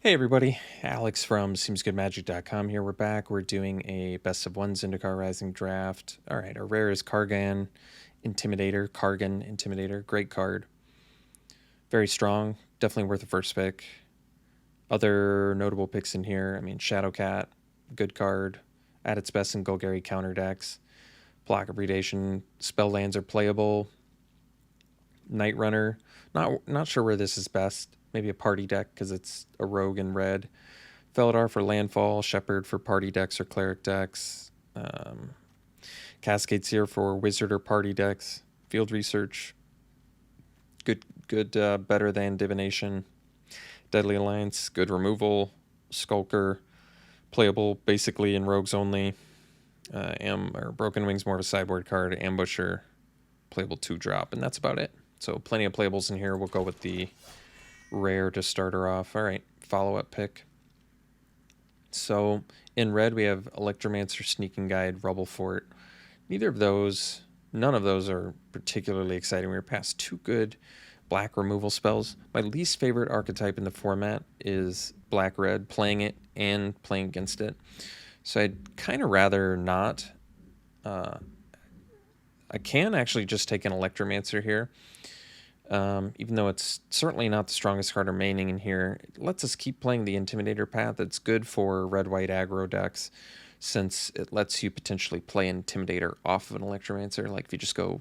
Hey everybody, Alex from SeemsGoodMagic.com here. We're back. We're doing a best of one Zendikar Rising draft. All right, our rare is Kargan Intimidator. Great card. Very strong. Definitely worth the first pick. Other notable picks in here, I mean, Shadowcat, good card. At its best in Golgari counter decks. Block of Predation. Spell lands are playable. Night Runner. Not sure where this is best. Maybe a party deck because it's a rogue in red. Felidar for landfall, Shepherd for party decks or cleric decks, Cascade Seer for wizard or party decks, Field Research, better than Divination, Deadly Alliance, good removal, Skulker, playable basically in rogues only, or Broken Wings more of a sideboard card, Ambusher, playable 2-drop, and that's about it. So plenty of playables in here. We'll go with the rare to start her off. All right, follow-up pick. So in red, we have Electromancer, Sneaking Guide, Rubble Fort. None of those are particularly exciting. We were past two good black removal spells. My least favorite archetype in the format is black-red, playing it and playing against it. So I'd kind of rather not. I can actually just take an Electromancer here. Even though it's certainly not the strongest card remaining in here, it lets us keep playing the Intimidator path. It's good for red-white aggro decks, since it lets you potentially play Intimidator off of an Electromancer. Like if you just go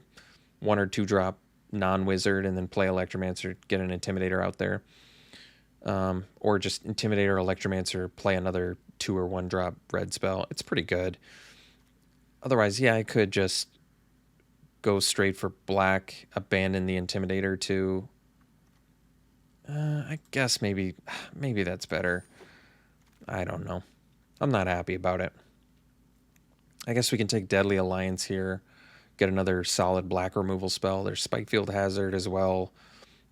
1 or 2 drop non-wizard and then play Electromancer, get an Intimidator out there. Or just Intimidator, Electromancer, play another 2 or 1 drop red spell. It's pretty good. Otherwise, yeah, I could just go straight for black, abandon the Intimidator to... I guess maybe that's better. I don't know. I'm not happy about it. I guess we can take Deadly Alliance here, get another solid black removal spell. There's Spikefield Hazard as well,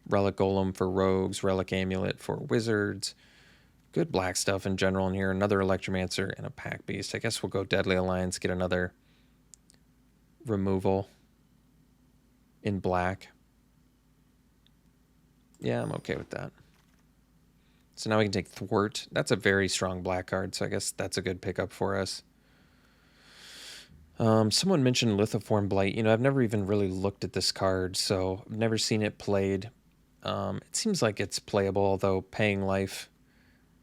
Relic Golem for rogues, Relic Amulet for wizards. Good black stuff in general in here. Another Electromancer and a Pack Beast. I guess we'll go Deadly Alliance, get another removal in black. Yeah, I'm okay with that. So now we can take Thwart. That's a very strong black card, so I guess that's a good pickup for us. Someone mentioned Lithoform Blight. You know, I've never even really looked at this card, so I've never seen it played. It seems like it's playable, although paying life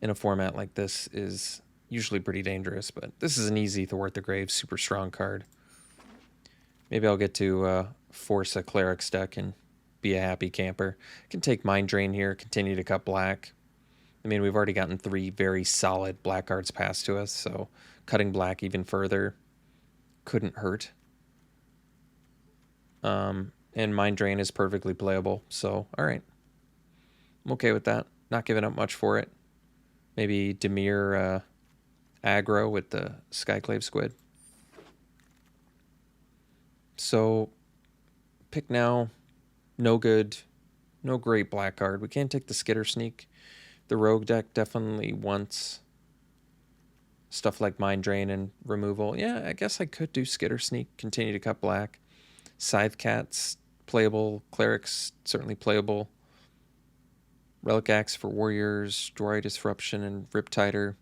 in a format like this is usually pretty dangerous. But this is an easy Thwart the Grave, super strong card. Maybe I'll get to force a Cleric's deck and be a happy camper. I can take Mind Drain here, continue to cut black. I mean, we've already gotten 3 very solid black cards passed to us, so cutting black even further couldn't hurt. And Mind Drain is perfectly playable, so all right. I'm okay with that. Not giving up much for it. Maybe Dimir aggro with the Skyclave Squid. So pick now. No good. No great black card. We can't take the Skitter Sneak. The rogue deck definitely wants stuff like Mind Drain and removal. Yeah, I guess I could do Skitter Sneak, continue to cut black. Scythe Cat's playable. Clerics certainly playable. Relic Axe for warriors. Dry Disruption and Riptider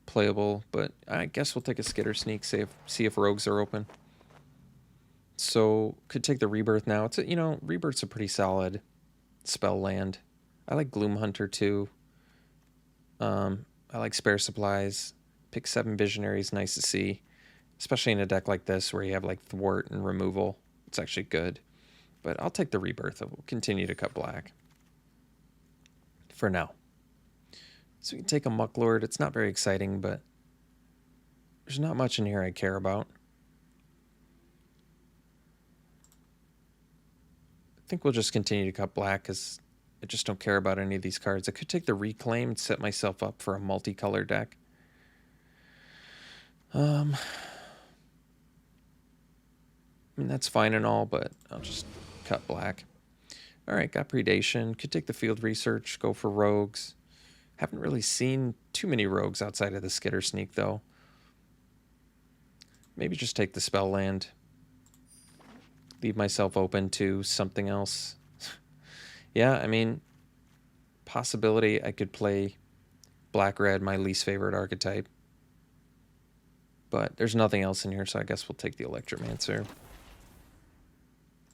playable. But I guess we'll take a Skitter Sneak, see if rogues are open. So could take the Rebirth now. It's Rebirth's a pretty solid spell land. I like Gloom Hunter too. I like Spare Supplies. Pick 7 Visionaries, nice to see. Especially in a deck like this where you have like Thwart and removal. It's actually good. But I'll take the Rebirth. We'll continue to cut black. For now. So we can take a Mucklord. It's not very exciting, but there's not much in here I care about. I think we'll just continue to cut black because I just don't care about any of these cards. I could take the Reclaim and set myself up for a multicolor deck. I mean, that's fine and all, but I'll just cut black. All right, got Predation. Could take the Field Research, go for rogues. Haven't really seen too many rogues outside of the Skitter Sneak, though. Maybe just take the Spell Land. Leave myself open to something else. Yeah, I mean, possibility I could play black-red, my least favorite archetype. But there's nothing else in here, so I guess we'll take the Electromancer.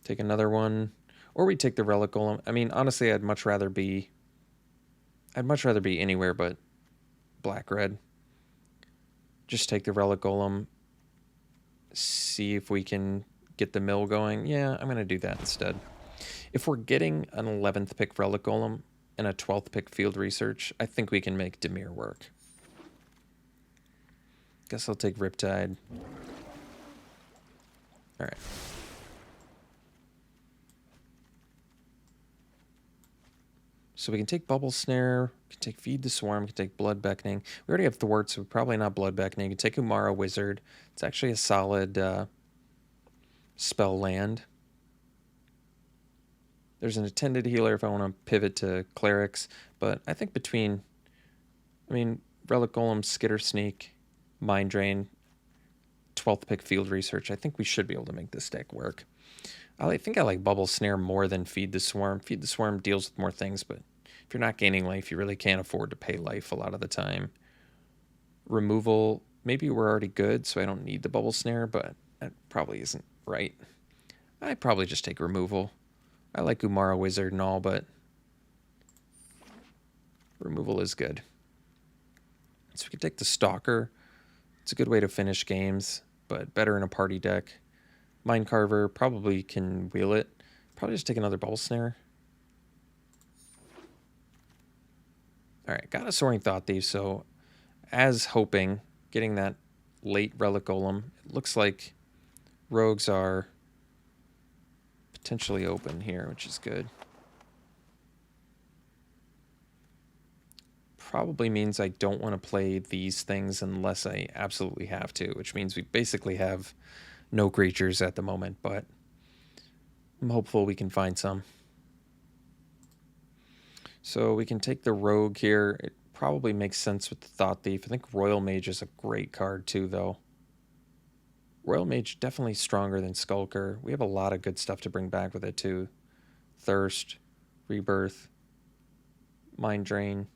Take another one. Or we take the Relic Golem. I mean, honestly, I'd much rather be anywhere but black-red. Just take the Relic Golem. See if we can get the mill going. Yeah, I'm going to do that instead. If we're getting an 11th pick Relic Golem and a 12th pick Field Research, I think we can make Dimir work. Guess I'll take Riptide. Alright. So we can take Bubble Snare, we can take Feed the Swarm, we can take Blood Beckoning. We already have Thwart, so probably not Blood Beckoning. We can take Umara Wizard. It's actually a solid spell land. There's an Attended Healer if I want to pivot to Clerics, but I think between, Relic Golem, Skitter Sneak, Mind Drain, 12th pick Field Research, I think we should be able to make this deck work. I think I like Bubble Snare more than Feed the Swarm. Feed the Swarm deals with more things, but if you're not gaining life, you really can't afford to pay life a lot of the time. Removal, maybe we're already good, so I don't need the Bubble Snare, but that probably isn't right. I'd probably just take Removal. I like Umara Wizard and all, but Removal is good. So we could take the Stalker. It's a good way to finish games, but better in a party deck. Mind Carver probably can wheel it. Probably just take another Bubble Snare. Alright, got a Soaring Thought Thief, so as hoping, getting that late Relic Golem. It looks like rogues are potentially open here, which is good. Probably means I don't want to play these things unless I absolutely have to, which means we basically have no creatures at the moment, but I'm hopeful we can find some. So we can take the Rogue here. It probably makes sense with the Thought Thief. I think Royal Mage is a great card too, though. Royal Mage definitely stronger than Skulker. We have a lot of good stuff to bring back with it too. Thirst, Rebirth, Mind Drain,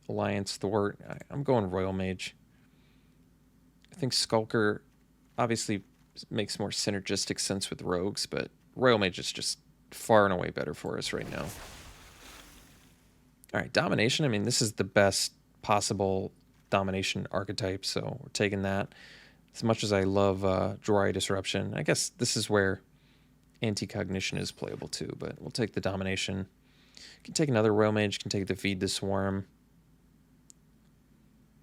Alliance, Thwart. I'm going Royal Mage. I think Skulker obviously makes more synergistic sense with rogues, but Royal Mage is just far and away better for us right now. Alright, Domination. This is the best possible Domination archetype, so we're taking that. As much as I love Dry Disruption, I guess this is where Anti-Cognition is playable too, but we'll take the Domination. Can take another Royal Mage, can take the Feed the Swarm.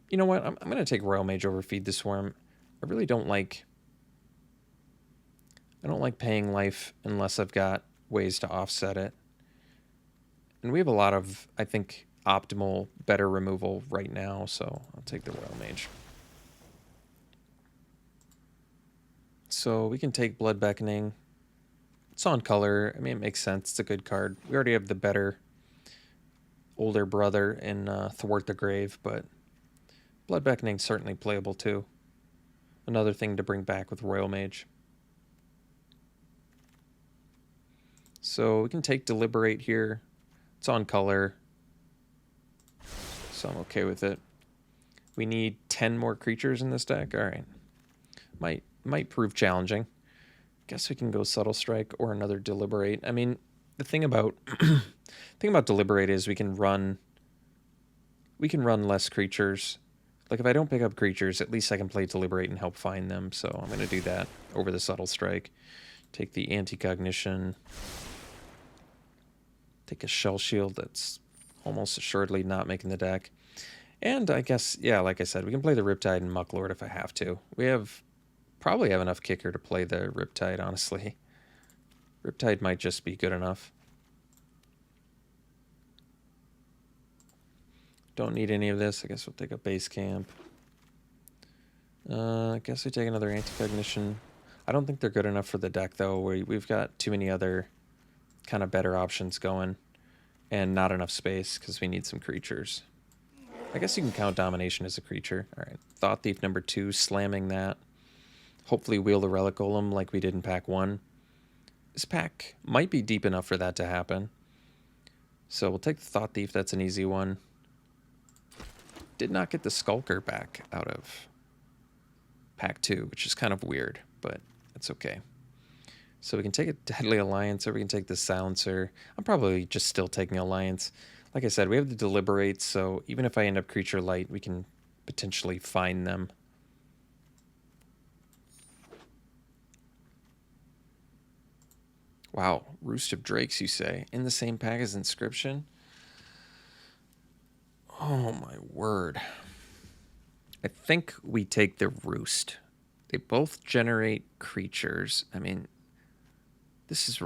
You know what? I'm going to take Royal Mage over Feed the Swarm. I really don't like... I don't like paying life unless I've got ways to offset it. And we have a lot of, I think, optimal, better removal right now, so I'll take the Royal Mage. So we can take Blood Beckoning. It's on color. It makes sense. It's a good card. We already have the better older brother in Thwart the Grave, but Blood Beckoning certainly playable too. Another thing to bring back with Royal Mage. So we can take Deliberate here. It's on color, so I'm okay with it. We need 10 more creatures in this deck. All right, might prove challenging. Guess we can go Subtle Strike or another Deliberate. The thing about Deliberate is we can run less creatures. Like if I don't pick up creatures, at least I can play Deliberate and help find them. So I'm going to do that over the Subtle Strike. Take the Anti-Cognition. Take a Shell Shield that's almost assuredly not making the deck. And I guess, yeah, like I said, we can play the Riptide and Mucklord if I have to. We probably have enough kicker to play the Riptide, honestly. Riptide might just be good enough. Don't need any of this. I guess we'll take a Base Camp. I guess we take another Anti-Cognition. I don't think they're good enough for the deck, though. We've got too many other kind of better options going, and not enough space because we need some creatures. I guess you can count Domination as a creature. All right, Thought Thief number 2, slamming that. Hopefully wheel the Relic Golem like we did in pack 1. This pack might be deep enough for that to happen. So we'll take the Thought Thief. That's an easy one. Did not get the Skulker back out of pack 2, which is kind of weird, but it's okay. So we can take a Deadly Alliance, or we can take the Silencer. I'm probably just still taking Alliance. Like I said, we have the Deliberate, so even if I end up Creature Light, we can potentially find them. Wow, Roost of Drakes, you say? In the same pack as Inscription? Oh my word. I think we take the Roost. They both generate creatures. I mean,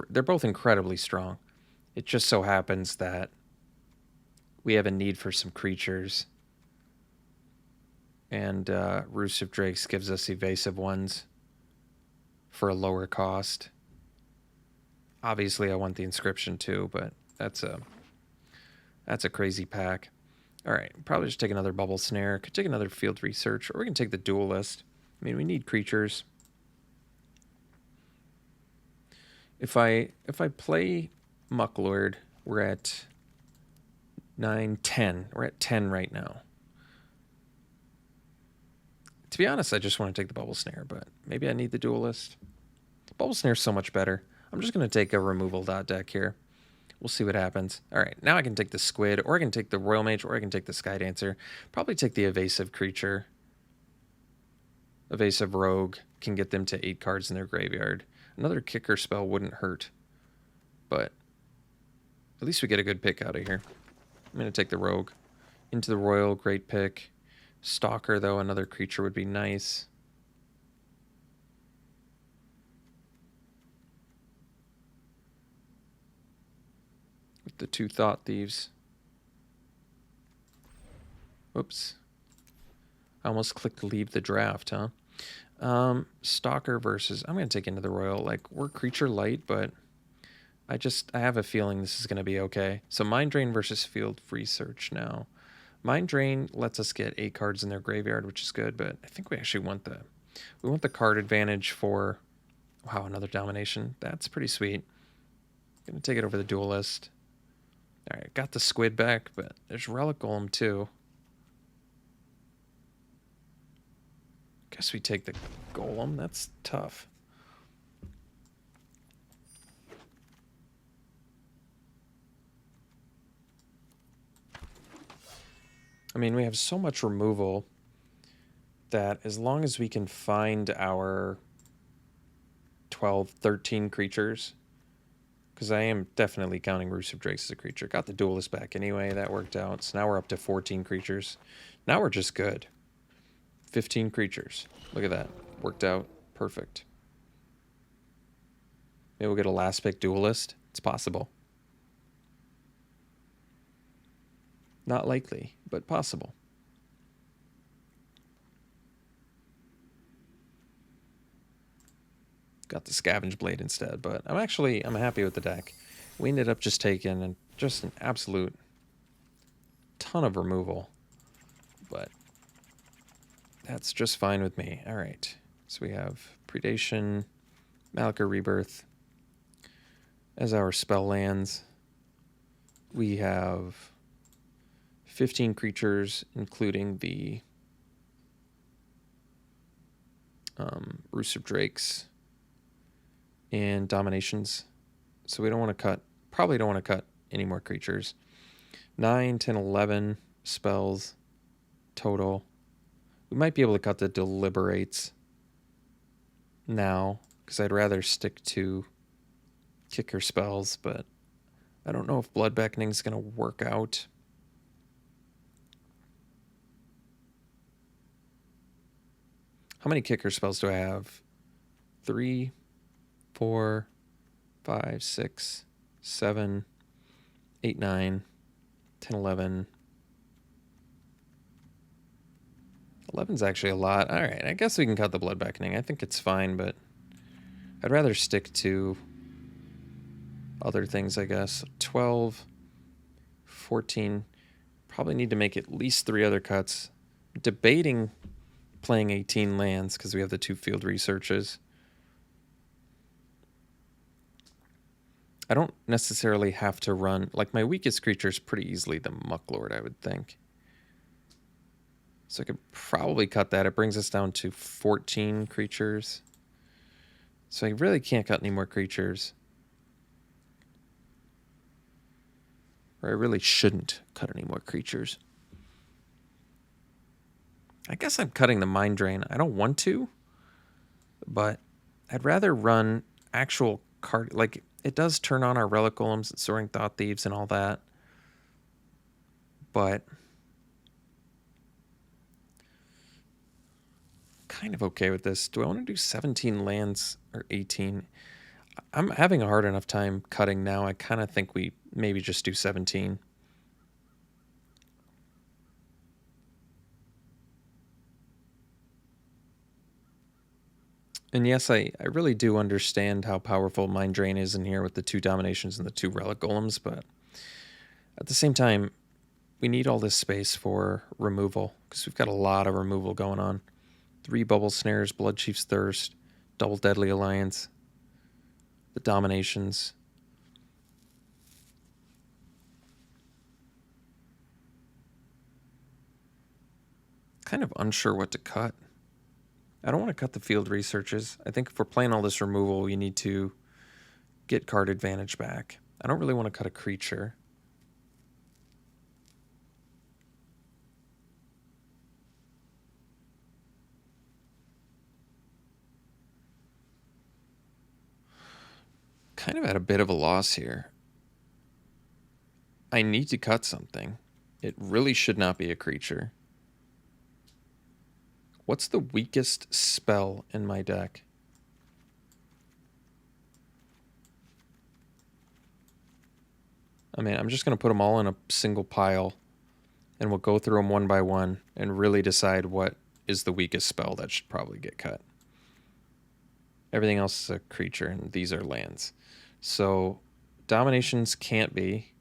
they're both incredibly strong. It just so happens that we have a need for some creatures. And Roost of Drakes gives us evasive ones for a lower cost. Obviously, I want the Inscription too, but that's a crazy pack. All right, probably just take another Bubble Snare. Could take another Field Research, or we can take the Duelist. I mean, we need creatures. If I play Mucklord, we're at 9, 10. We're at 10 right now. To be honest, I just want to take the Bubble Snare, but maybe I need the Duelist. Bubble Snare's so much better. I'm just going to take a removal dot deck here. We'll see what happens. All right, now I can take the Squid, or I can take the Royal Mage, or I can take the Sky Dancer. Probably take the Evasive Creature. Evasive Rogue can get them to 8 cards in their graveyard. Another Kicker spell wouldn't hurt, but at least we get a good pick out of here. I'm going to take the Rogue. Into the Royal, great pick. Stalker, though, another creature would be nice. With the 2 Thought Thieves. Whoops. I almost clicked leave the draft, huh? Stalker versus... I'm going to take Into the Royal. Like, we're creature light, but I have a feeling this is going to be okay. So Mind Drain versus Field Research now. Mind Drain lets us get 8 cards in their graveyard, which is good, but I think we actually want the card advantage for... Wow, another Domination. That's pretty sweet. Going to take it over the Duelist. All right, got the Squid back, but there's Relic Golem too. Guess we take the Golem. That's tough. I mean, we have so much removal that as long as we can find our 12, 13 creatures, because I am definitely counting Roost of Drakes as a creature. Got the Duelist back anyway. That worked out. So now we're up to 14 creatures. Now we're just good. 15 creatures. Look at that. Worked out perfect. Maybe we'll get a last pick Duelist. It's possible. Not likely, but possible. Got the Scavenge Blade instead, but I'm happy with the deck. We ended up just taking just an absolute ton of removal, but that's just fine with me. All right, so we have Predation, Malika Rebirth as our spell lands. We have 15 creatures, including the Roost of Drakes and Dominations. So we don't want to cut, probably don't want to cut any more creatures. 9, 10, 11 spells total. We might be able to cut the Deliberates now, because I'd rather stick to kicker spells, but I don't know if Blood Beckoning is going to work out. How many kicker spells do I have? 3, 4, 5, 6, 7, 8, 9, 10, 11. 11's actually a lot. All right, I guess we can cut the Blood Beckoning. I think it's fine, but I'd rather stick to other things, I guess. 12, 14. Probably need to make at least 3 other cuts. Debating playing 18 lands because we have the 2 Field Researches. I don't necessarily have to run... Like, my weakest creature is pretty easily the Mucklord, I would think. So I could probably cut that. It brings us down to 14 creatures. So I really can't cut any more creatures. Or I really shouldn't cut any more creatures. I guess I'm cutting the Mind Drain. I don't want to, but I'd rather run actual card. Like, it does turn on our Relic Golems and Soaring Thought Thieves and all that. But kind of okay with this. Do I want to do 17 lands or 18? I'm having a hard enough time cutting now. I kind of think we maybe just do 17. And yes, I really do understand how powerful Mind Drain is in here with the 2 Dominations and the 2 Relic Golems, but at the same time, we need all this space for removal, because we've got a lot of removal going on. 3 Bubble Snares, Blood Chief's Thirst, Double Deadly Alliance, the Dominations. Kind of unsure what to cut. I don't want to cut the Field Researches. I think if we're playing all this removal, we need to get card advantage back. I don't really want to cut a creature. Kind of at a bit of a loss here. I need to cut something. It really should not be a creature. What's the weakest spell in my deck? I mean, I'm just going to put them all in a single pile, and we'll go through them one by one and really decide what is the weakest spell that should probably get cut. Everything else is a creature, and these are lands. So, Dominations can't be.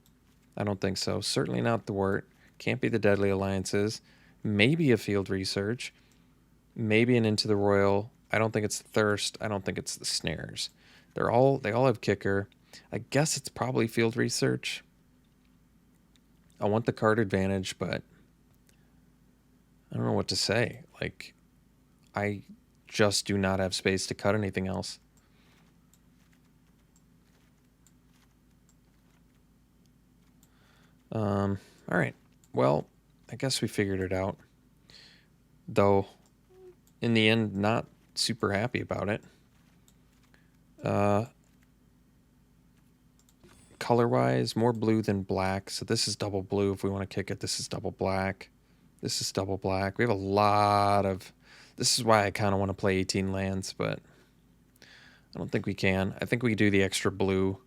I don't think so. Certainly not Thwart. Can't be the Deadly Alliances. Maybe a Field Research. Maybe an Into the Royal. I don't think it's the Thirst. I don't think it's the Snares. They all have kicker. I guess it's probably Field Research. I want the card advantage, but I don't know what to say. Like, I just do not have space to cut anything else. All right. Well, I guess we figured it out. Though, in the end, not super happy about it. Color-wise, more blue than black. So this is double blue. If we want to kick it, this is double black. This is double black. We have a lot of... This is why I kind of want to play 18 lands, but I don't think we can. I think we do the extra blue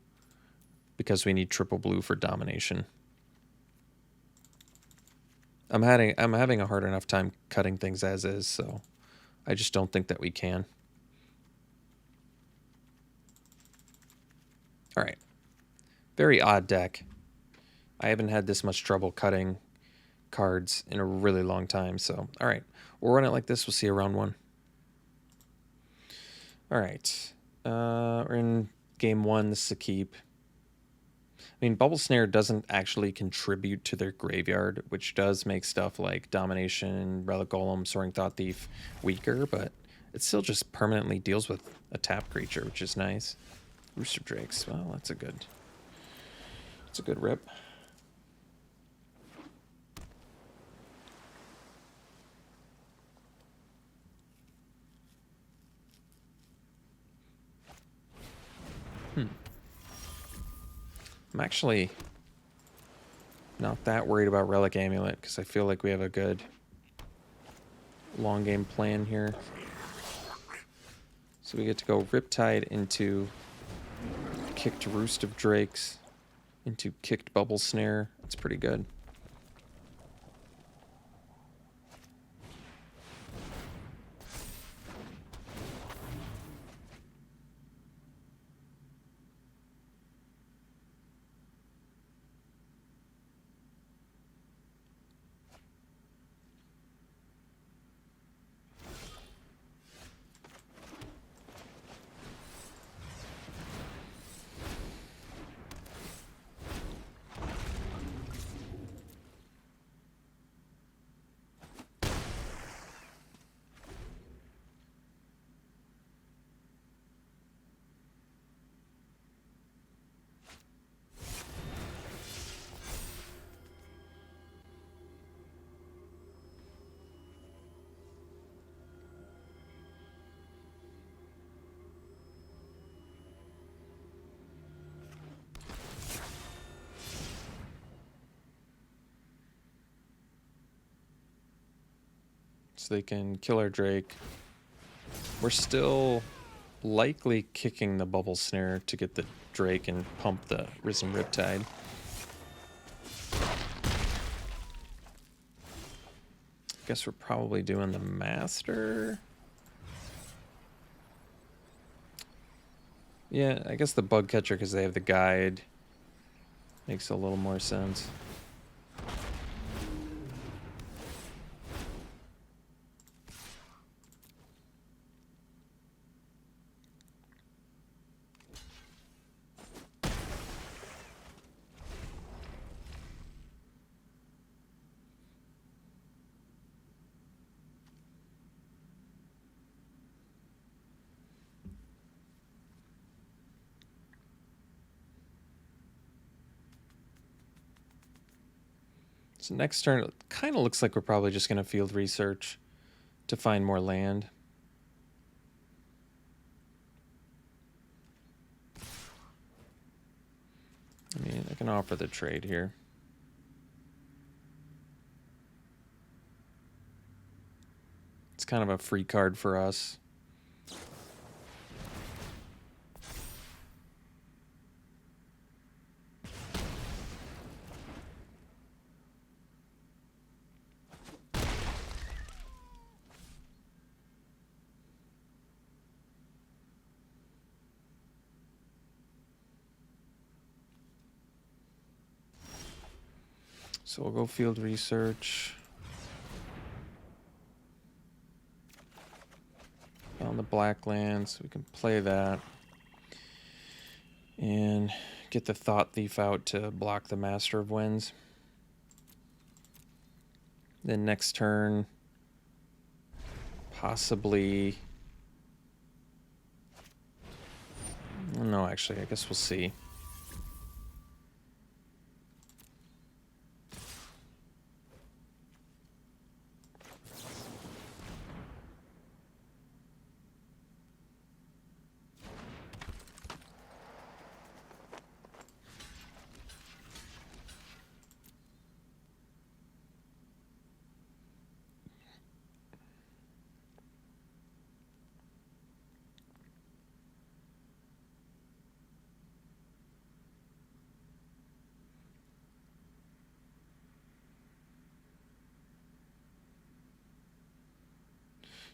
because we need triple blue for domination. I'm having a hard enough time cutting things as is, so I just don't think that we can. All right. Very odd deck. I haven't had this much trouble cutting cards in a really long time, so all right. We'll run it like this. We'll see you round 1. All right. We're in game 1. This is a keep. I mean, Bubble Snare doesn't actually contribute to their graveyard, which does make stuff like Domination, Relic Golem, Soaring Thought Thief weaker, but it still just permanently deals with a tap creature, which is nice. Rooster Drakes. Well, that's a good rip. I'm actually not that worried about Relic Amulet because I feel like we have a good long game plan here. So we get to go Riptide into kicked Roost of Drakes into kicked Bubble Snare. It's pretty good. so they can kill our Drake. We're still likely kicking the Bubble Snare to get the Drake and pump the Risen Riptide. Guess we're probably doing the Master. Yeah, I guess the Bug Catcher, because they have the guide, makes a little more sense. So next turn, it kind of looks like we're probably just going to field research to find more land. I mean, I can offer the trade here. It's kind of a free card for us. So we'll go field research. Found the black lands. We can play that. And get the Thought Thief out to block the Master of Winds. Then next turn, possibly... No, actually, I guess we'll see.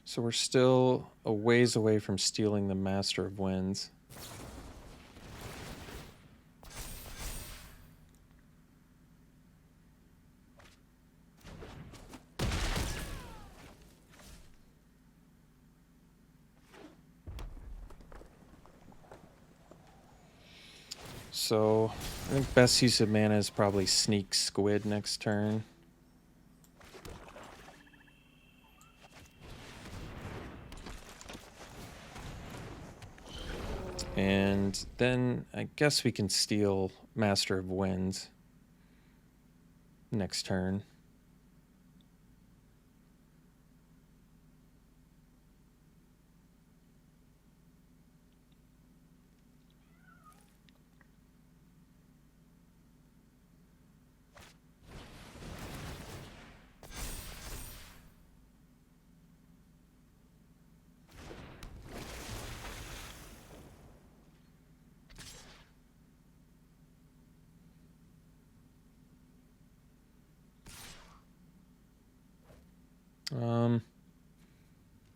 So we're still a ways away from stealing the Master of Winds. So I think best use of mana is probably Sneak Squid next turn. And then I guess we can steal Master of Winds next turn.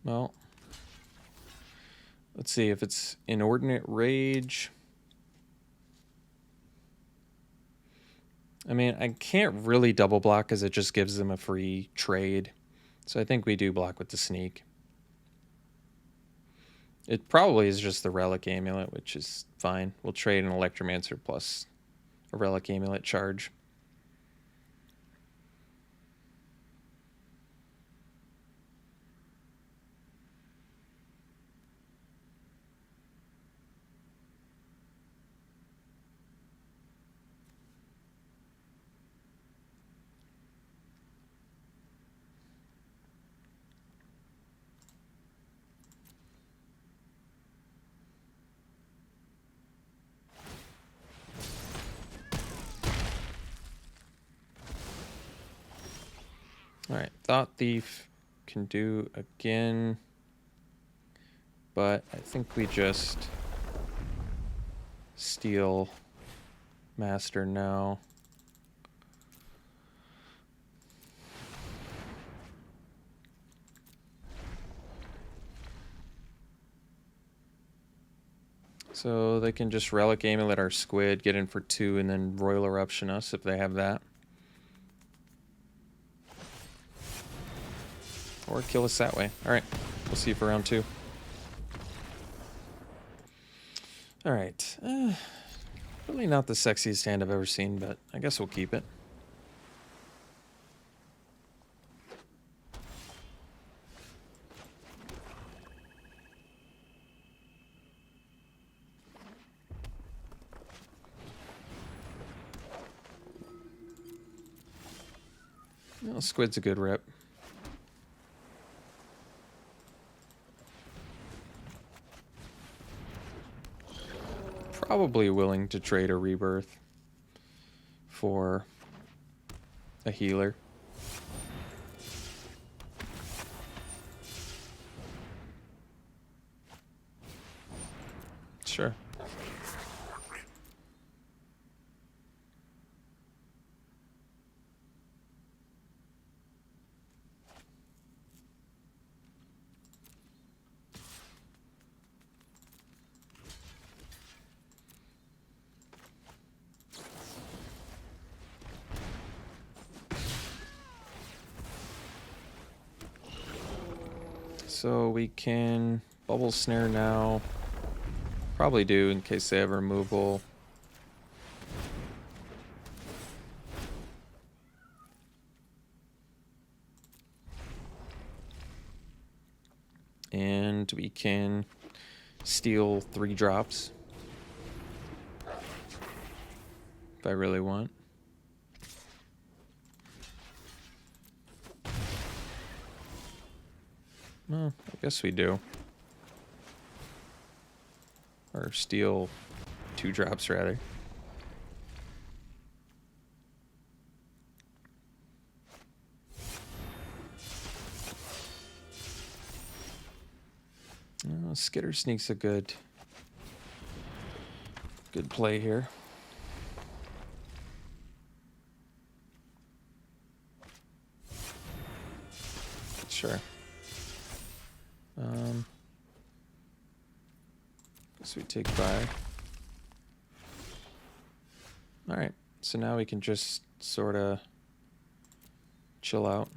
Well, let's see if it's Inordinate Rage. I mean, I can't really double block because it just gives them a free trade. So I think we do block with the Sneak. It probably is just the Relic Amulet, which is fine. We'll trade an Electromancer plus a Relic Amulet charge. All right, Thought Thief can do again, but I think we just steal master now. So they can just Relic Amulet our squid, get in for 2, and then Royal Eruption us if they have that. Or kill us that way. Alright, we'll see you for round 2. Alright. Really not the sexiest hand I've ever seen, but I guess we'll keep it. Well, squid's a good rip. Probably willing to trade a rebirth for a healer. Sure. So we can bubble snare now. Probably do in case they have removal. And we can steal 3 drops if I really want. Well, I guess we do. Or steal 2 drops, rather. Skitter Sneak's a good play here. Sure. Guess we take 5. Alright, so now we can just sort of chill out.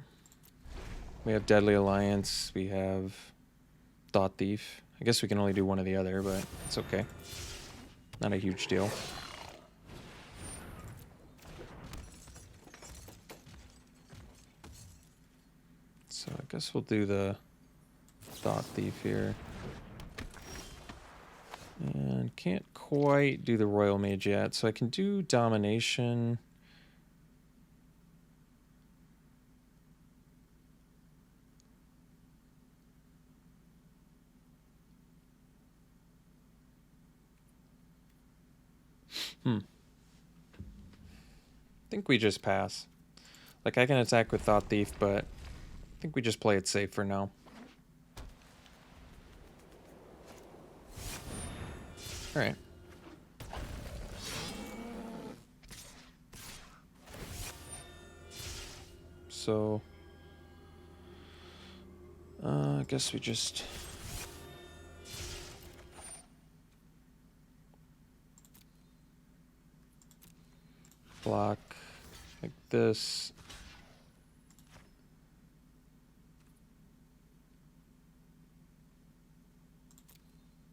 We have Deadly Alliance, we have Thought Thief. I guess we can only do one or the other, but it's okay. Not a huge deal. So I guess we'll do the Thought Thief here. And can't quite do the Royal Mage yet, so I can do Domination. I think we just pass. Like, I can attack with Thought Thief, but I think we just play it safe for now. Alright. So, I guess we just... block like this.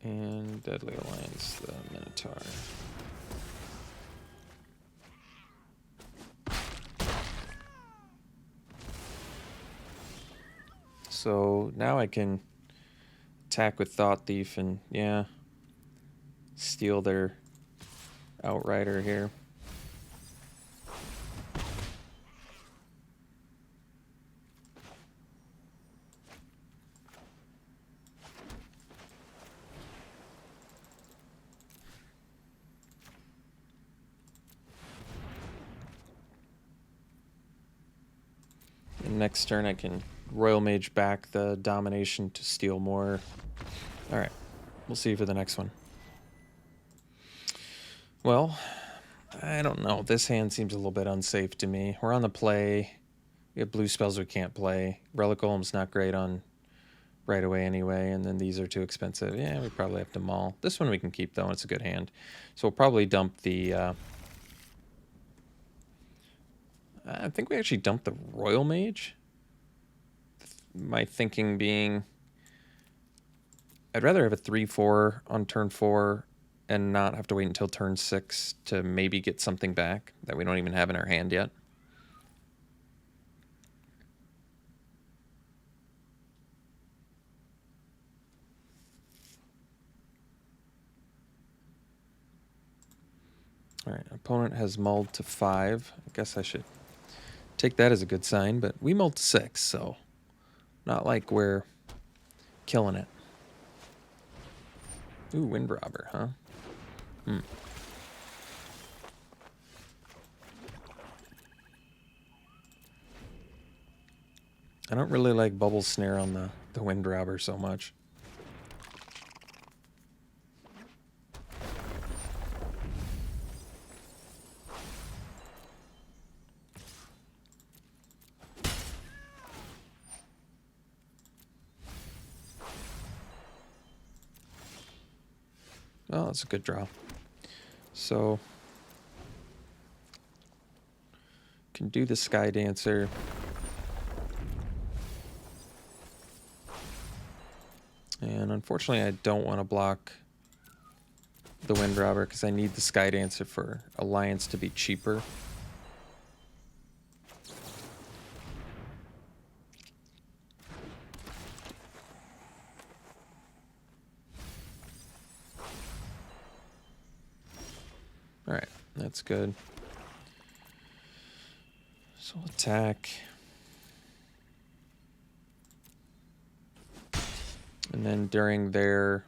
And Deadly Alliance, the Minotaur. So now I can attack with Thought Thief and, yeah, steal their Outrider here. Next turn I can Royal Mage back the domination to steal more. Alright, we'll see you for the next one. Well, I don't know. This hand seems a little bit unsafe to me. We're on the play. We have blue spells we can't play. Relic Golem's not great on right away anyway, and then these are too expensive. Yeah, we probably have to maul. This one we can keep, though. It's a good hand. So we'll probably dump the... I think we actually dumped the Royal Mage. My thinking being... I'd rather have a 3-4 on turn 4 and not have to wait until turn 6 to maybe get something back that we don't even have in our hand yet. Alright, opponent has mulled to 5. I guess I should take that as a good sign, but we mulled to 6, so not like we're killing it. Ooh, Wind Robber, huh? I don't really like Bubble Snare on the Wind Robber so much. Oh, that's a good draw. So, can do the Sky Dancer. And unfortunately, I don't want to block the Wind Robber because I need the Sky Dancer for Alliance to be cheaper. Alright, that's good. So attack. And then during their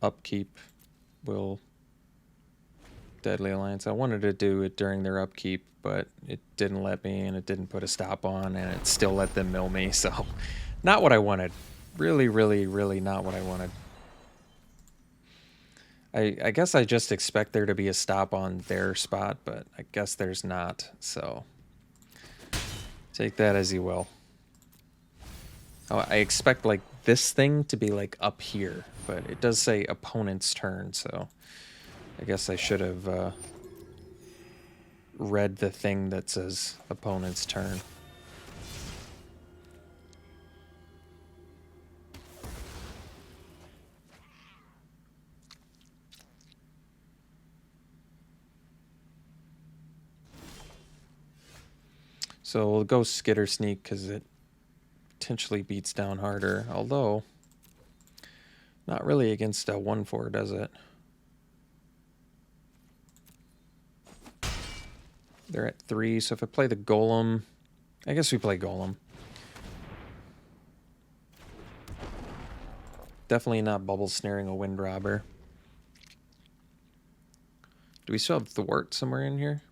upkeep, we'll Deadly Alliance. I wanted to do it during their upkeep, but it didn't let me, and it didn't put a stop on, and it still let them mill me, so not what I wanted. Really, really, really not what I wanted. I guess I just expect there to be a stop on their spot, but I guess there's not, so take that as you will. Oh, I expect like this thing to be like up here, but it does say opponent's turn, so I guess I should have read the thing that says opponent's turn. So we'll go Skitter Sneak because it potentially beats down harder, although not really against a 1-4, does it? They're at 3, so if I play the Golem, I guess we play Golem. Definitely not bubble snaring a Wind Robber. Do we still have Thwart somewhere in here?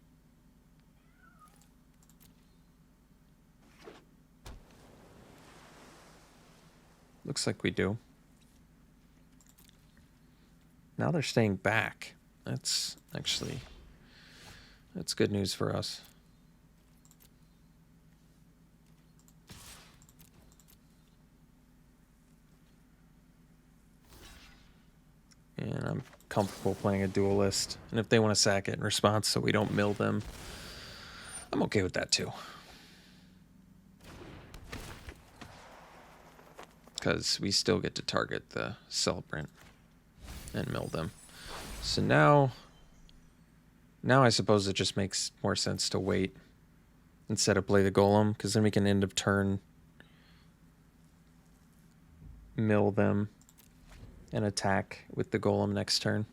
Looks like we do. Now they're staying back. That's good news for us. And I'm comfortable playing a duelist. And if they want to sack it in response so we don't mill them, I'm okay with that too. Because we still get to target the Celebrant and mill them. So now I suppose it just makes more sense to wait instead of play the Golem, because then we can end of turn mill them and attack with the Golem next turn.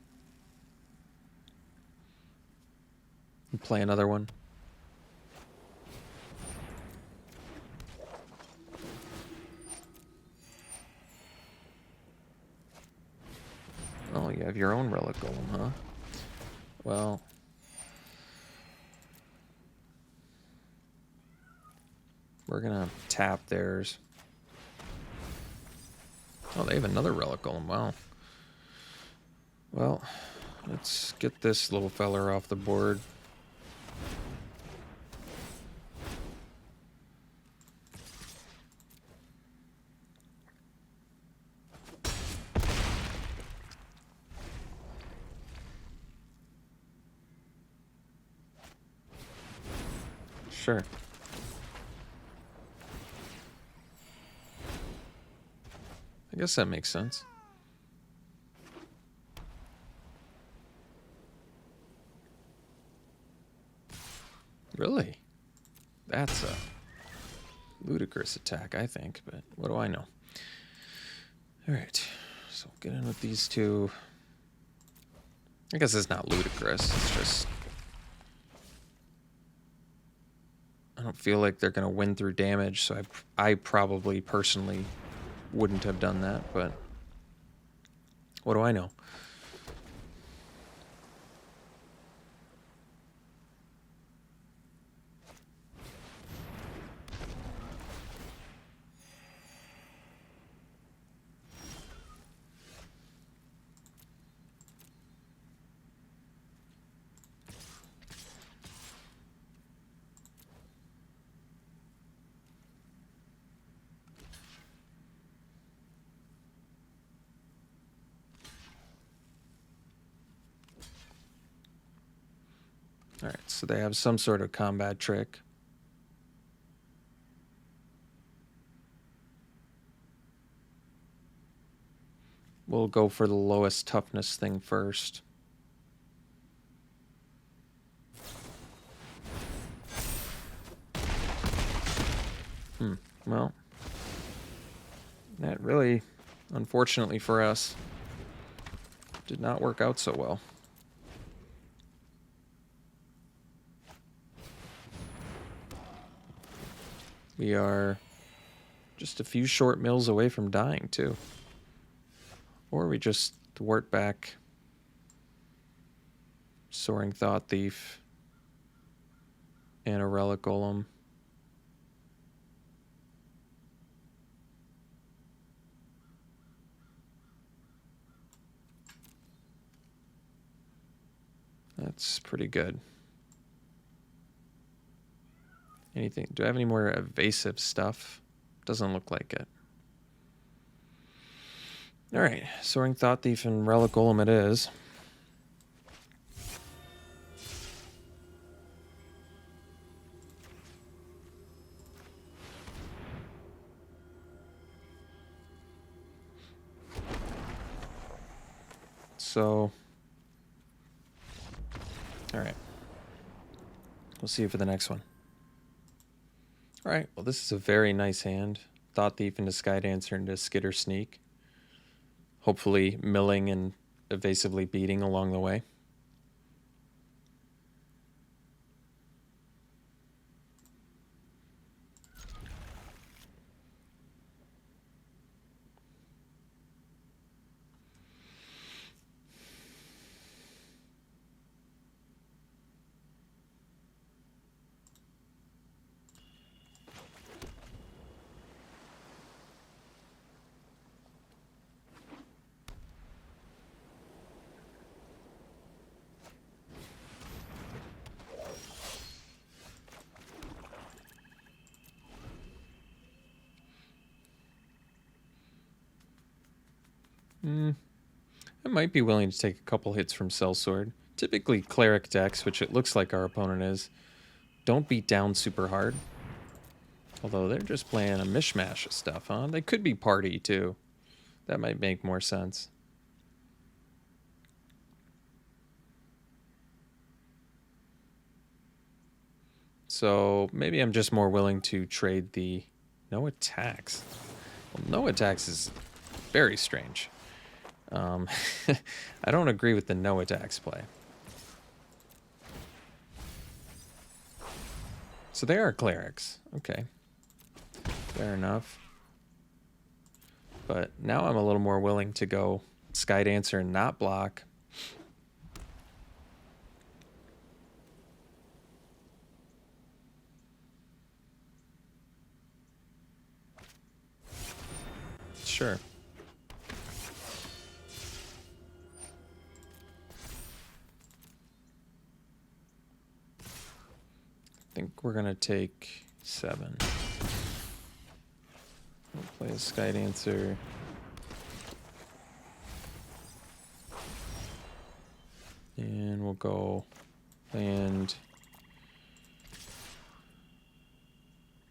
And play another one. Oh, you have your own Relic Golem, huh? Well, We're gonna tap theirs. Oh, they have another Relic Golem. Wow. Well, let's get this little feller off the board. Sure. I guess that makes sense. Really? That's a ludicrous attack, I think, but what do I know? Alright, so get in with these two. I guess it's not ludicrous, it's just... I don't feel like they're going to win through damage, so I probably personally wouldn't have done that, but what do I know? Alright, so they have some sort of combat trick. We'll go for the lowest toughness thing first. Well, that really, unfortunately for us, did not work out so well. We are just a few short mills away from dying, too. Or we just thwart back Soaring Thought Thief and a Relic Golem. That's pretty good. Anything? Do I have any more evasive stuff? Doesn't look like it. Alright, Soaring Thought Thief and Relic Golem it is. So, alright. We'll see you for the next one. Alright, well this is a very nice hand. Thought Thief into Skydancer into Skitter Sneak. Hopefully milling and evasively beating along the way. I might be willing to take a couple hits from Sellsword. Typically Cleric decks, which it looks like our opponent is, don't beat down super hard. Although they're just playing a mishmash of stuff, huh? They could be party, too. That might make more sense. So maybe I'm just more willing to trade the no attacks. Well, no attacks is very strange. I don't agree with the no attacks play. So they are clerics. Okay. Fair enough. But now I'm a little more willing to go Skydancer and not block. Sure. I think we're gonna take 7. We'll play a Sky Dancer. And we'll go land.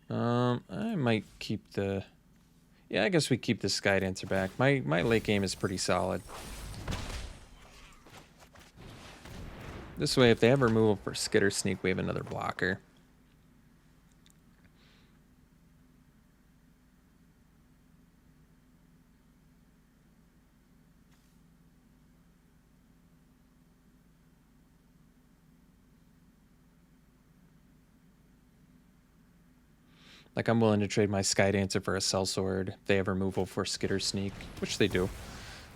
I might keep the... Yeah, I guess we keep the Sky Dancer back. My late game is pretty solid. This way, if they have removal for Skitter Sneak, we have another blocker. Like, I'm willing to trade my Sky Dancer for a Sellsword if they have removal for Skitter Sneak, which they do.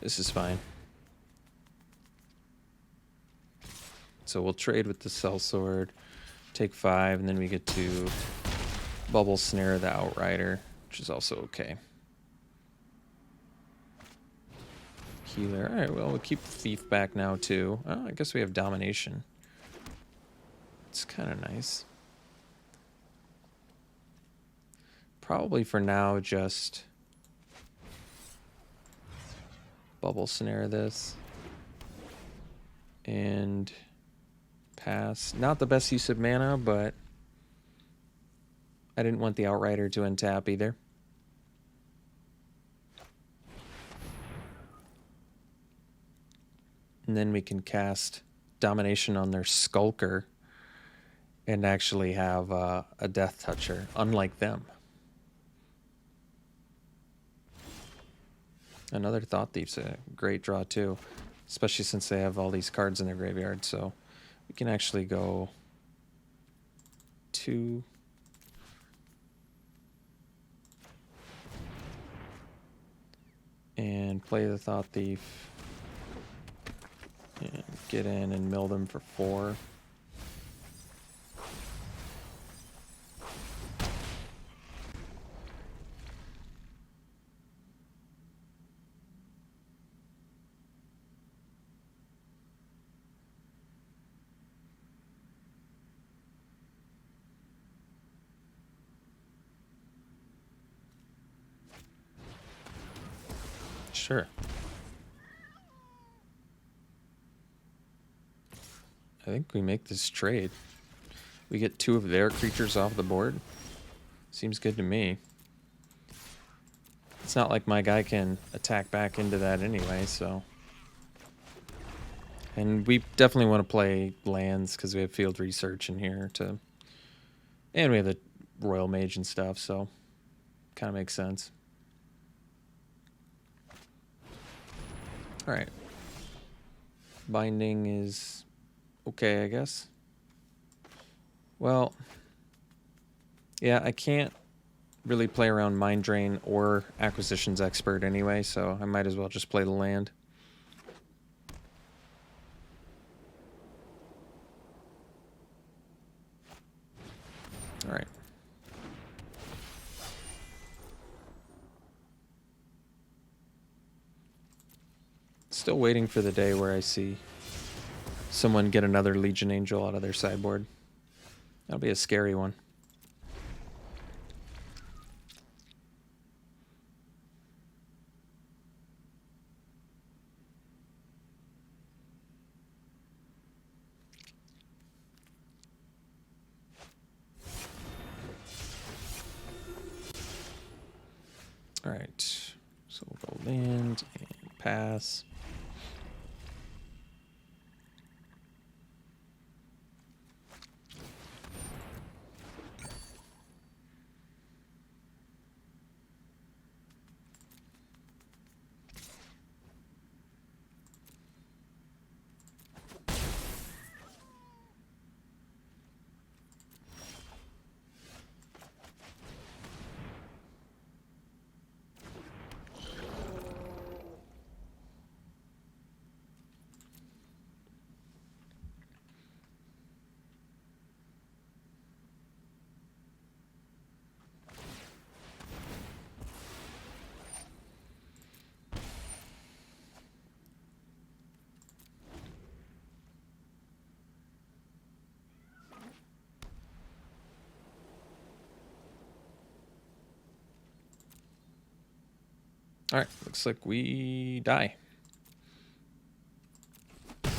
This is fine. So we'll trade with the Sellsword, take 5, and then we get to Bubble Snare the Outrider, which is also okay. Healer. All right, well, we'll keep the Thief back now, too. Oh, I guess we have Domination. It's kind of nice. Probably for now, just Bubble Snare this. And pass. Not the best use of mana, but I didn't want the Outrider to untap either. And then we can cast Domination on their Skulker and actually have a Death Toucher, unlike them. Another Thought Thief's a great draw too, especially since they have all these cards in their graveyard. So we can actually go 2. And play the Thought Thief. And get in and mill them for 4. Sure. I think we make this trade. We get 2 of their creatures off the board. Seems good to me. It's not like my guy can attack back into that anyway, so... And we definitely want to play lands because we have Field Research in here to... And we have the Royal Mage and stuff, so... Kind of makes sense. Alright. Binding is... okay, I guess. Well... Yeah, I can't really play around Mind Drain or Acquisitions Expert anyway, so I might as well just play the land. Alright. Still waiting for the day where I see someone get another Legion Angel out of their sideboard. That'll be a scary one. Alright, so we'll go land and pass. All right, looks like we die. All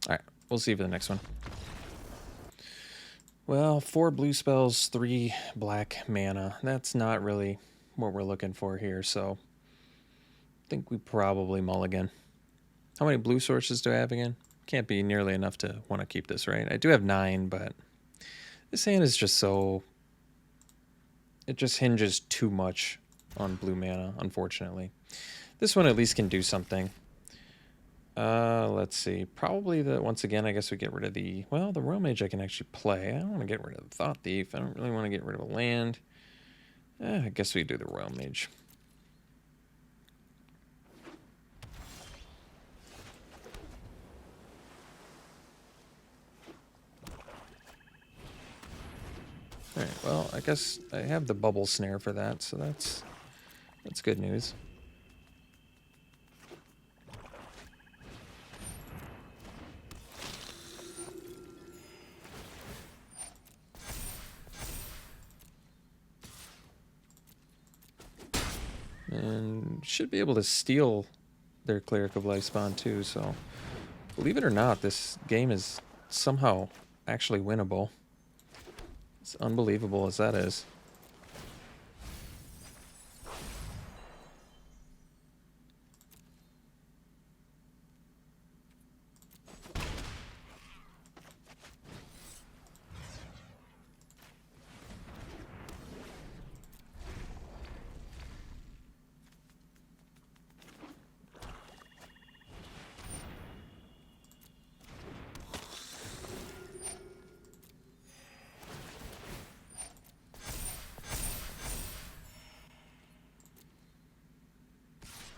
right, we'll see for the next one. Well, 4 blue spells, 3 black mana. That's not really what we're looking for here, so I think we probably mulligan. How many blue sources do I have again? Can't be nearly enough to want to keep this, right? I do have 9, but this hand is just so... It just hinges too much on blue mana, unfortunately. This one at least can do something. Let's see. Probably once again, I guess we get rid of the... Well, the Royal Mage I can actually play. I don't want to get rid of the Thought Thief. I don't really want to get rid of a land. I guess we do the Royal Mage. Alright, well, I guess I have the Bubble Snare for that, so that's good news. And should be able to steal their Cleric of Lifespawn too, so believe it or not, this game is somehow actually winnable. As unbelievable as that is.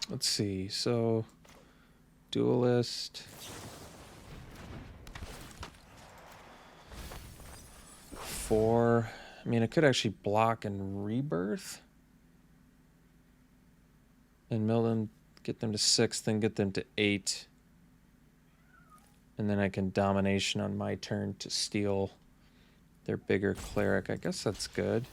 Let's see, so Duelist, 4. I mean, I could actually block and Rebirth and mill them, get them to 6, then get them to 8. And then I can Domination on my turn to steal their bigger Cleric. I guess that's good.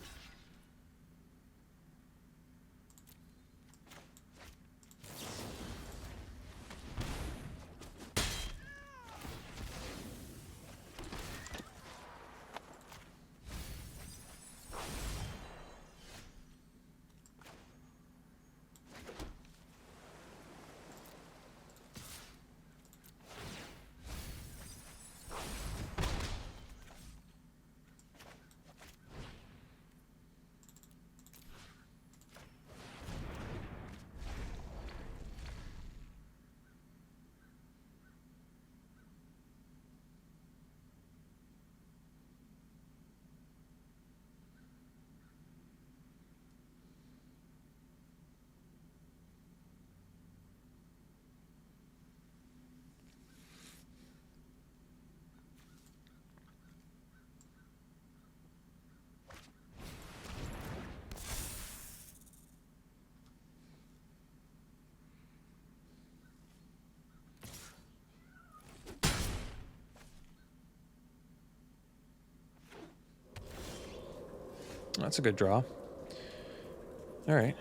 That's a good draw. All right.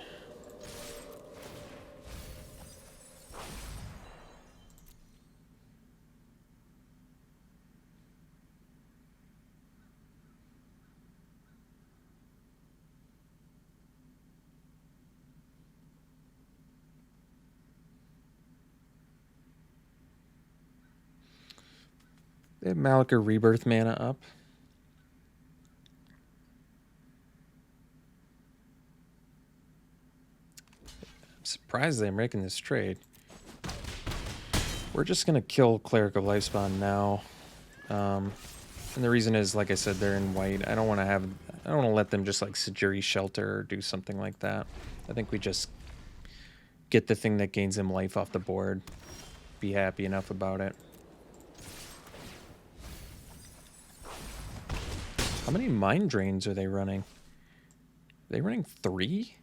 They have Malakir Rebirth mana up. I'm surprised they're making this trade. We're just going to kill Cleric of Lifespawn now. And the reason is, like I said, they're in white. I don't want to let them just like Sajiri Shelter or do something like that. I think we just get the thing that gains them life off the board. Be happy enough about it. How many Mind Drains are they running? Are they running 3?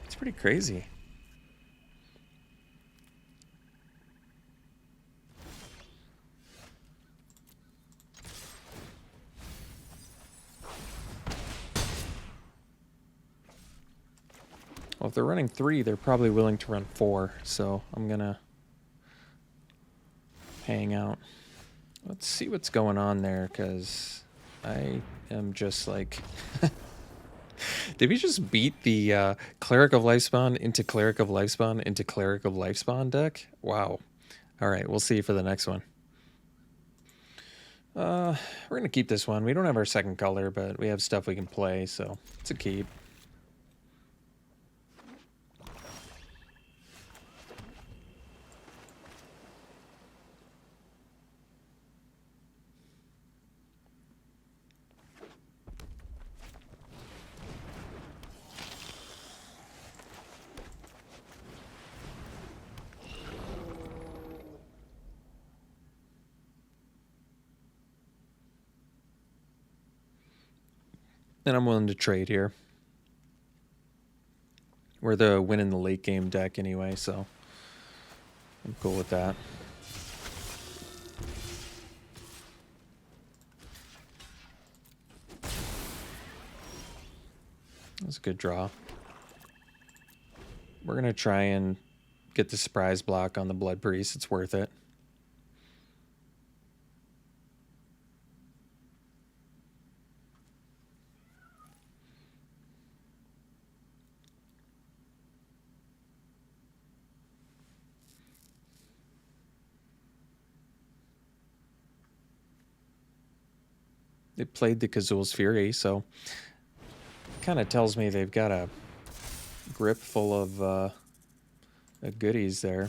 It's pretty crazy. Well, if they're running 3, they're probably willing to run 4, so I'm gonna hang out. Let's see what's going on there, because I am just like... Did we just beat the Cleric of Lifespawn into Cleric of Lifespawn into Cleric of Lifespawn deck? Wow. All right, we'll see you for the next one. We're going to keep this one. We don't have our second color, but we have stuff we can play, so it's a keep. And I'm willing to trade here. We're the win in the late game deck anyway, so I'm cool with that. That's a good draw. We're going to try and get the surprise block on the Blood Priest. It's worth it. They played the Kazul's Fury, so it kind of tells me they've got a grip full of goodies there.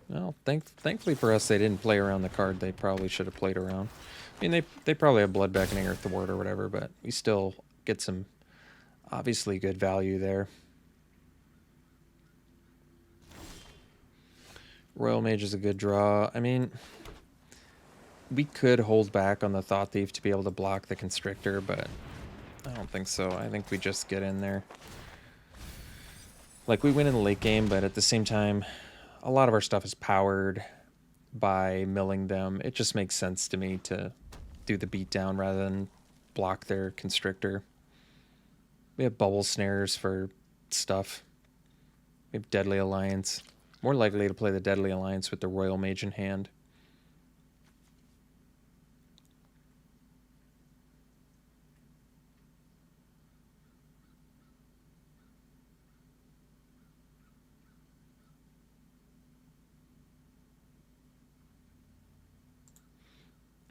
Well, thankfully for us, they didn't play around the card they probably should have played around. I mean, they probably have Blood Beckoning or Thwart or whatever, but we still get some obviously good value there. Royal Mage is a good draw. I mean, we could hold back on the Thought Thief to be able to block the Constrictor, but I don't think so. I think we just get in there. Like, we win in the late game, but at the same time, a lot of our stuff is powered by milling them. It just makes sense to me to do the beatdown rather than block their Constrictor. We have bubble snares for stuff. We have Deadly Alliance. More likely to play the Deadly Alliance with the Royal Mage in hand.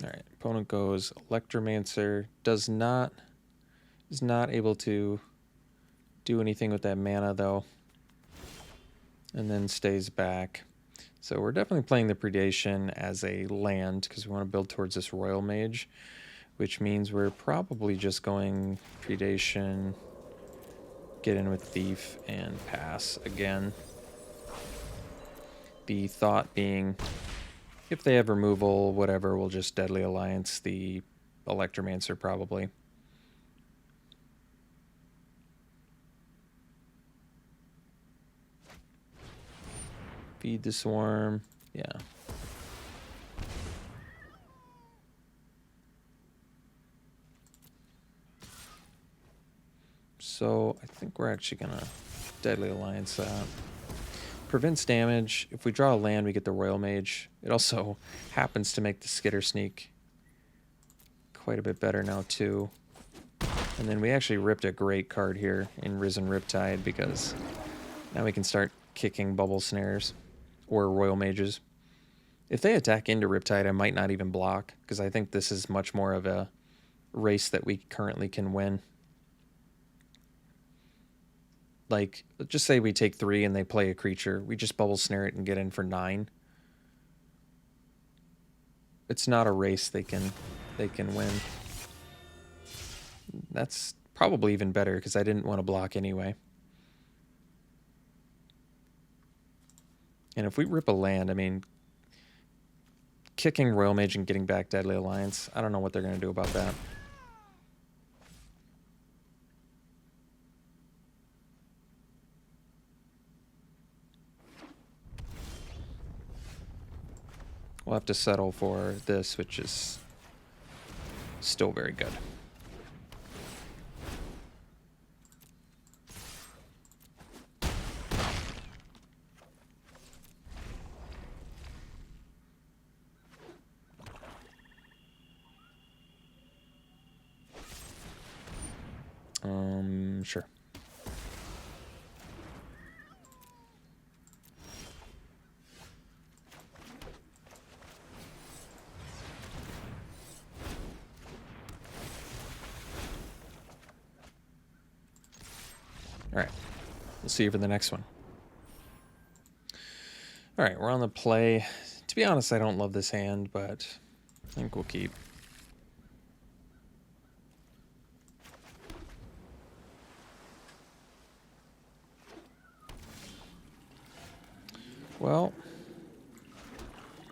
All right, opponent goes Electromancer. Is not able to do anything with that mana though, and then stays back. So we're definitely playing the Predation as a land because we want to build towards this Royal Mage, which means we're probably just going Predation, get in with Thief, and pass again. The thought being, if they have removal, whatever, we'll just Deadly Alliance the Electromancer probably. Feed the Swarm, yeah. So I think we're actually gonna Deadly Alliance that. Prevents damage. If we draw a land, we get the Royal Mage. It also happens to make the Skitter Sneak quite a bit better now too. And then we actually ripped a great card here in Risen Riptide because now we can start kicking bubble snares or Royal Mages. If they attack into Riptide, I might not even block because I think this is much more of a race that we currently can win. Like, let's just say we take 3 and they play a creature. We just bubble snare it and get in for 9. It's not a race they can win. That's probably even better because I didn't want to block anyway. And if we rip a land, I mean, kicking Royal Mage and getting back Deadly Alliance, I don't know what they're going to do about that. We'll have to settle for this, which is still very good. Sure. All right. We'll see you for the next one. All right, we're on the play. To be honest, I don't love this hand, but I think we'll keep. Well,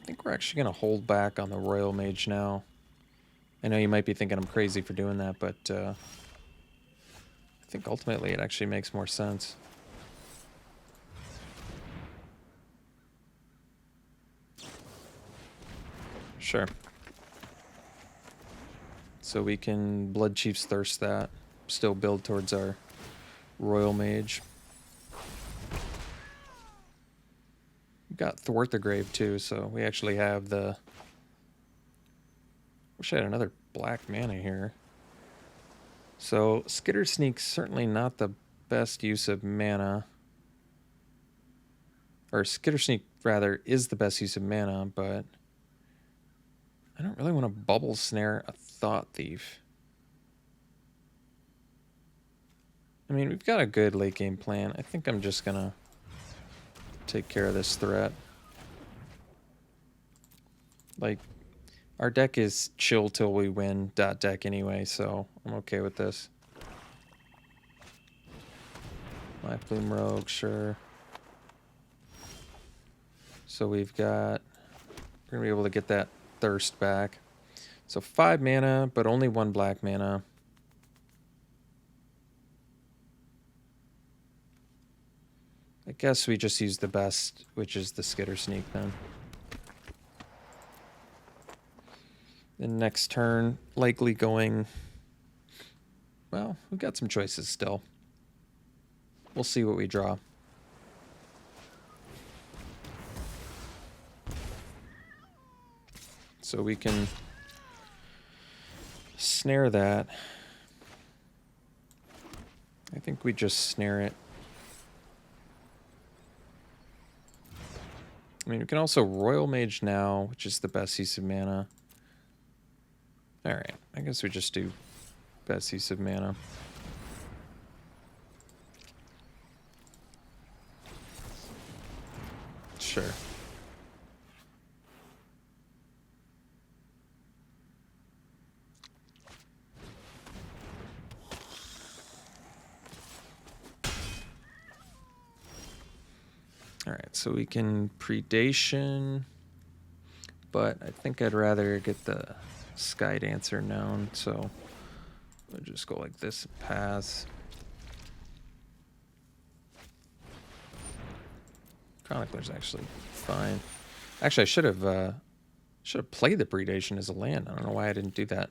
I think we're actually going to hold back on the Royal Mage now. I know you might be thinking I'm crazy for doing that, but I think ultimately it actually makes more sense. Sure. So we can Blood Chief's Thirst that, still build towards our Royal Mage. We've got Thwart the Grave too, so we actually have the... Wish I had another black mana here. So Skitter Sneak's certainly not the best use of mana. Or Skitter Sneak, rather, is the best use of mana, but I don't really want to Bubble Snare a Thought Thief. I mean, we've got a good late game plan. I think I'm just going to take care of this threat. Like, our deck is chill till we win .deck anyway, so I'm okay with this. Black Bloom Rogue, sure. So we've got... We're going to be able to get that Thirst back. So 5 mana, but only 1 black mana. I guess we just use the best, which is the Skitter Sneak then. Then next turn, likely going... Well, we've got some choices still. We'll see what we draw. So we can snare that. I think we just snare it. I mean, we can also Royal Mage now, which is the best use of mana. Alright, I guess we just do best use of mana. Sure. Alright, so we can Predation, but I think I'd rather get the Sky Dancer known, so we'll just go like this and pass. Chronicler's actually fine. Actually, I should have played the Predation as a land. I don't know why I didn't do that.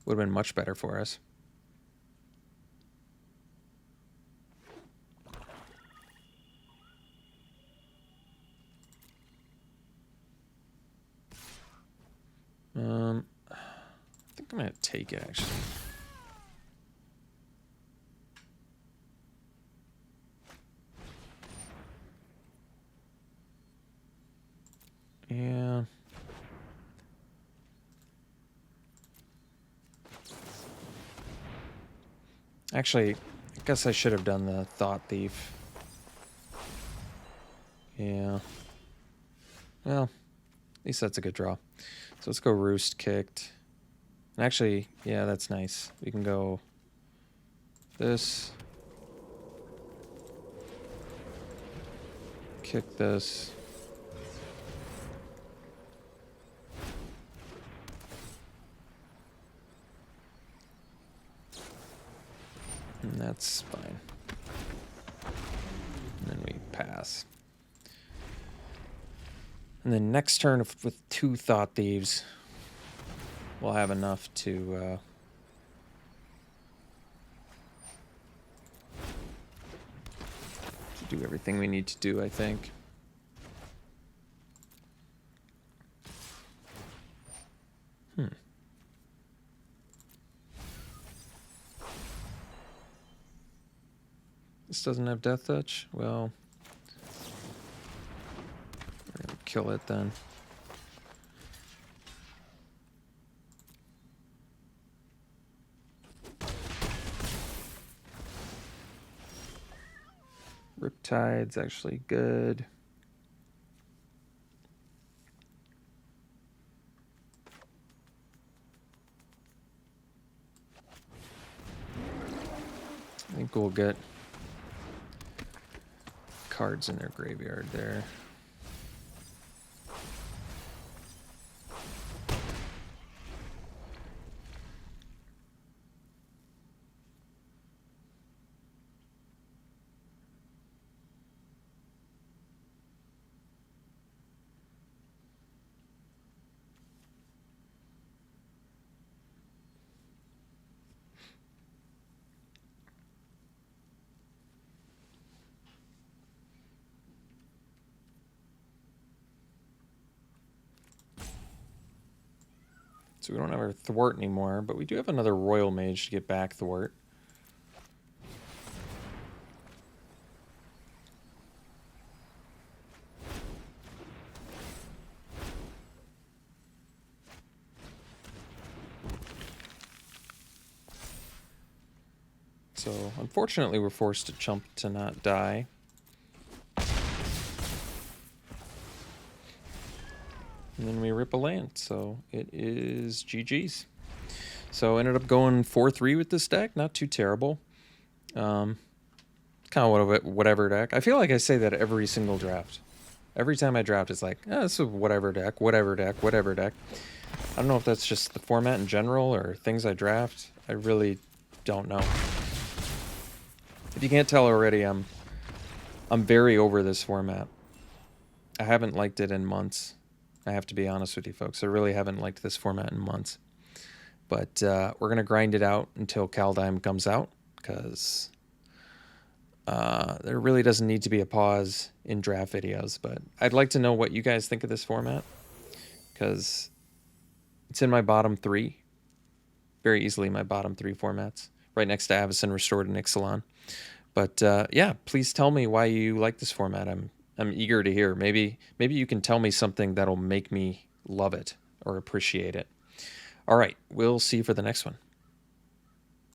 Would have been much better for us. I think I'm gonna take it actually. Yeah. Actually, I guess I should have done the Thought Thief. Yeah. Well, at least that's a good draw. So let's go Roost Kicked. And actually, yeah, that's nice. We can go this. Kick this. And that's fine. And then we pass. And then next turn with 2 Thought Thieves, we'll have enough to do everything we need to do, I think. This doesn't have Death Touch? Well, we're gonna kill it then. Riptide's actually good. I think we'll get cards in their graveyard there. So we don't have our Thwart anymore, but we do have another Royal Mage to get back Thwart. So unfortunately we're forced to chump to not die. And then we rip a land, so it is GG's. So ended up going 4-3 with this deck, not too terrible. Kind of whatever deck. I feel like I say that every single draft. Every time I draft, it's like, oh, this is whatever deck, whatever deck, whatever deck. I don't know if that's just the format in general or things I draft. I really don't know. If you can't tell already, I'm very over this format. I haven't liked it in months. I have to be honest with you folks. I really haven't liked this format in months. But we're going to grind it out until Kaldheim comes out, because there really doesn't need to be a pause in draft videos. But I'd like to know what you guys think of this format, because it's in my bottom 3. Very easily my bottom 3 formats, right next to Avacyn, Restored, and Ixalan. But yeah, please tell me why you like this format. I'm eager to hear. Maybe you can tell me something that'll make me love it or appreciate it. All right, we'll see you for the next one.